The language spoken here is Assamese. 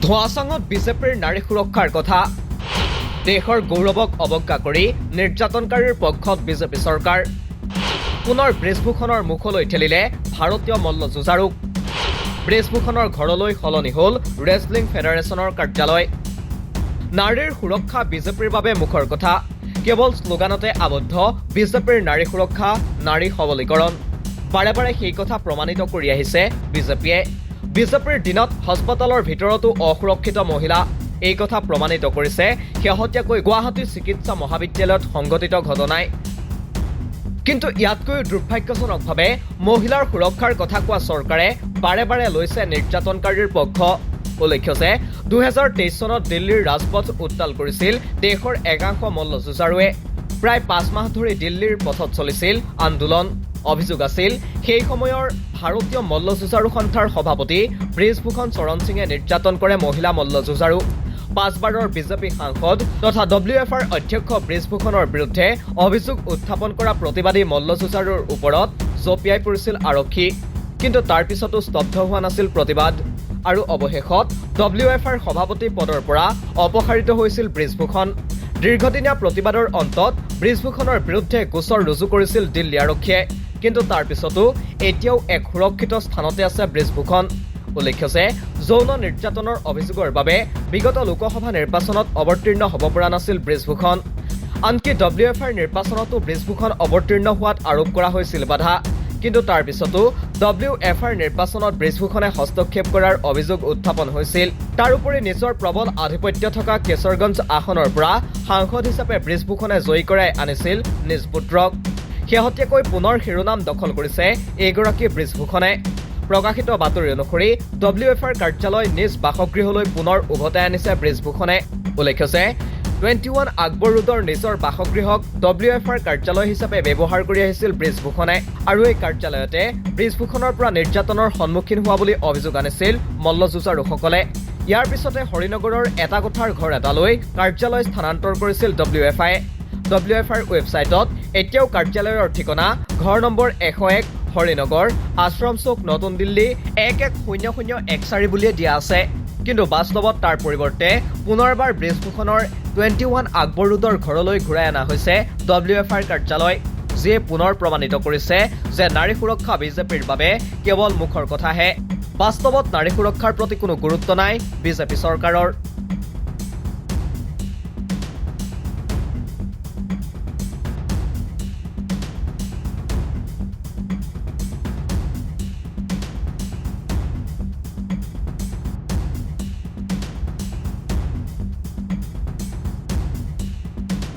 ধোঁৱাচাঙত বিজেপিৰ নাৰী সুৰক্ষাৰ কথা দেশৰ গৌৰৱক অৱজ্ঞা কৰি নিৰ্যাতনকাৰীৰ পক্ষত বিজেপি চৰকাৰ পুনৰ ব্ৰিজভূষণৰ মুখলৈ ঠেলিলে ভাৰতীয় মল্লযুঁজাৰুক ব্ৰিজভূষণৰ ঘৰলৈ সলনি হ'ল ৰেছলিং ফেডাৰেশ্যনৰ কাৰ্যালয় নাৰীৰ সুৰক্ষা বিজেপিৰ বাবে মুখৰ কথা কেৱল শ্লোগানতে আবদ্ধ বিজেপিৰ নাৰী সুৰক্ষা নাৰী সবলীকৰণ বাৰে বাৰে সেই কথা প্ৰমাণিত কৰি আহিছে বিজেপিয়ে বিজেপিৰ দিনত হস্পিটেলৰ ভিতৰতো অসুৰক্ষিত মহিলা এই কথা প্ৰমাণিত কৰিছে শেহতীয়াকৈ গুৱাহাটী চিকিৎসা মহাবিদ্যালয়ত সংঘটিত ঘটনাই কিন্তু ইয়াতকৈ দুৰ্ভাগ্যজনকভাৱে মহিলাৰ সুৰক্ষাৰ কথা কোৱা চৰকাৰে বাৰে বাৰে লৈছে নিৰ্যাতনকাৰীৰ পক্ষ উল্লেখ্য যে 2023 চনত দিল্লীৰ ৰাজপথ উত্তাল কৰিছিল দেশৰ একাংশ মল্লযুঁজাৰুৱে প্ৰায় 5 মাহ ধৰি দিল্লীৰ পথত চলিছিল আন্দোলন অভিযোগ আছিল সেই সময়ৰ ভাৰতীয় মল্লযুঁজাৰু সন্থাৰ সভাপতি ব্ৰিজভূষণ চৰণ সিঙে নিৰ্যাতন কৰে মহিলা মল্লযুঁজাৰু 5 বাৰৰ বিজেপি সাংসদ তথা WFR অধ্যক্ষ ব্ৰিজভূষণৰ বিৰুদ্ধে অভিযোগ উত্থাপন কৰা প্ৰতিবাদী মল্লযুঁজাৰুৰ ওপৰত জপিয়াই পৰিছিল আৰক্ষী কিন্তু তাৰ পিছতো স্তব্ধ হোৱা নাছিল প্ৰতিবাদ আৰু অৱশেষত WFR সভাপতি পদৰ পৰা অপসাৰিত হৈছিল ব্ৰিজভূষণ দীৰ্ঘদিনীয়া প্ৰতিবাদৰ অন্তত ব্ৰিজভূষণৰ বিৰুদ্ধে গোচৰ ৰুজু কৰিছিল দিল্লী আৰক্ষীয়ে কিন্তু তাৰ পিছতো এতিয়াও এক সুৰক্ষিত স্থানতে আছে ব্ৰিজভূষণ উল্লেখ্য যে যৌন নিৰ্যাতনৰ অভিযোগৰ বাবে বিগত লোকসভা নিৰ্বাচনত অৱতীৰ্ণ হ'ব পৰা নাছিল ব্ৰিজভূষণ আনকি WFR নিৰ্বাচনতো ব্ৰিজভূষণ অৱতীৰ্ণ হোৱাত আৰোপ কৰা হৈছিল বাধা কিন্তু তাৰ পিছতো WFR নিৰ্বাচনত ব্ৰিজভূষণে হস্তক্ষেপ কৰাৰ অভিযোগ উত্থাপন হৈছিল তাৰ উপৰি নিজৰ প্ৰবল আধিপত্য থকা কেশৰগঞ্জ আসনৰ পৰা সাংসদ হিচাপে ব্ৰিজভূষণে জয়ী কৰাই আনিছিল নিজ পুত্ৰক শেহতীয়াকৈ পুনৰ শিৰোনাম দখল কৰিছে এইগৰাকী ব্ৰিজভূষণে প্ৰকাশিত বাতৰি অনুসৰি WFR কাৰ্যালয় নিজ বাসগৃহলৈ পুনৰ উভতাই আনিছে ব্ৰিজভূষণে উল্লেখ্য যে 21 আকবৰ ৰোডৰ নিজৰ বাসগৃহক WFR কাৰ্যালয় হিচাপে ব্যৱহাৰ কৰি আহিছিল ব্ৰিজভূষণে আৰু এই কাৰ্যালয়তে ব্ৰিজভূষণৰ পৰা নিৰ্যাতনৰ সন্মুখীন হোৱা বুলি অভিযোগ আনিছিল মল্লযুঁজাৰুসকলে ইয়াৰ পিছতে হৰিনগৰৰ এটা কোঠাৰ ঘৰ এটালৈ কাৰ্যালয় স্থানান্তৰ কৰিছিল WFR ৱেবছাইটত এতিয়াও কাৰ্যালয়ৰ ঠিকনা ঘৰ নম্বৰ 101 হৰিনগৰ আশ্ৰম চৌক নতুন দিল্লী 110014 বুলিয়ে দিয়া আছে কিন্তু বাস্তৱত তাৰ পৰিৱৰ্তে পুনৰবাৰ ব্ৰিজভূষণৰ 21 আকবৰ ৰোডৰ ঘৰলৈ ঘূৰাই অনা হৈছে WFR কাৰ্যালয় যিয়ে পুনৰ প্ৰমাণিত কৰিছে যে নাৰী সুৰক্ষা বিজেপিৰ বাবে কেৱল মুখৰ কথাহে বাস্তৱত নাৰী সুৰক্ষাৰ প্ৰতি কোনো গুৰুত্ব নাই বিজেপি চৰকাৰৰ